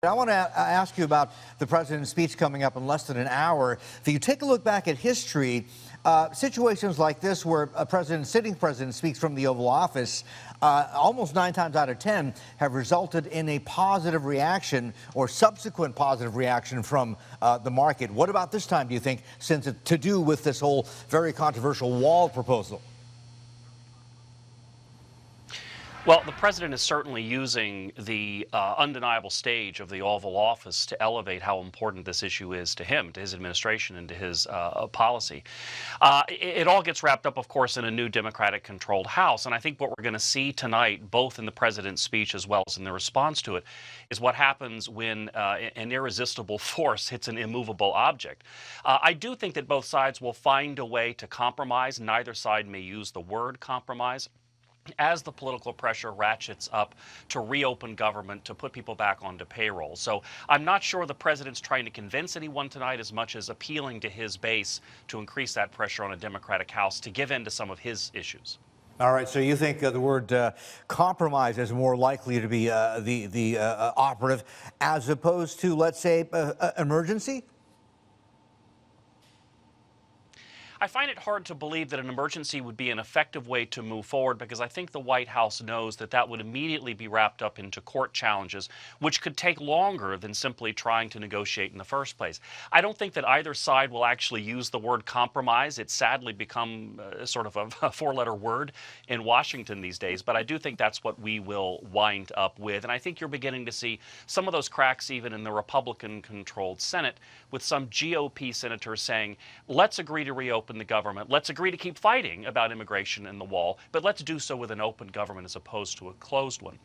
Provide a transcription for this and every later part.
I want to ask you about the president's speech coming up in less than an hour. If you take a look back at history, situations like this where a sitting president speaks from the Oval Office, almost 9 times out of 10 have resulted in a positive reaction or subsequent positive reaction from the market. What about this time, do you think, since it's to do with this whole very controversial wall proposal? Well, the president is certainly using the undeniable stage of the Oval Office to elevate how important this issue is to him, to his administration, and to his policy. It all gets wrapped up, of course, in a new Democratic-controlled House. And I think what we're going to see tonight, both in the president's speech as well as in the response to it, is what happens when an irresistible force hits an immovable object. I do think that both sides will find a way to compromise. Neither side may use the word compromise. As the political pressure ratchets up to reopen government, to put people back onto payroll. So I'm not sure the president's trying to convince anyone tonight as much as appealing to his base to increase that pressure on a Democratic House to give in to some of his issues. All right, so you think the word compromise is more likely to be the operative as opposed to, let's say, emergency? I find it hard to believe that an emergency would be an effective way to move forward, because I think the White House knows that that would immediately be wrapped up into court challenges, which could take longer than simply trying to negotiate in the first place. I don't think that either side will actually use the word compromise. It's sadly become sort of a four-letter word in Washington these days, but I do think that's what we will wind up with. And I think you're beginning to see some of those cracks even in the Republican-controlled Senate, with some GOP senators saying, let's agree to reopen the government. Let's agree to keep fighting about immigration and the wall, but let's do so with an open government as opposed to a closed one.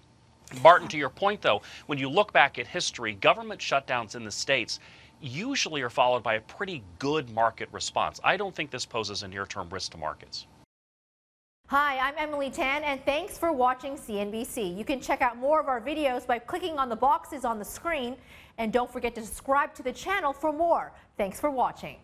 Martin, to your point, though, when you look back at history, government shutdowns in the states usually are followed by a pretty good market response. I don't think this poses a near-term risk to markets. Hi, I'm Emily Tan, and thanks for watching CNBC. You can check out more of our videos by clicking on the boxes on the screen, and don't forget to subscribe to the channel for more. Thanks for watching.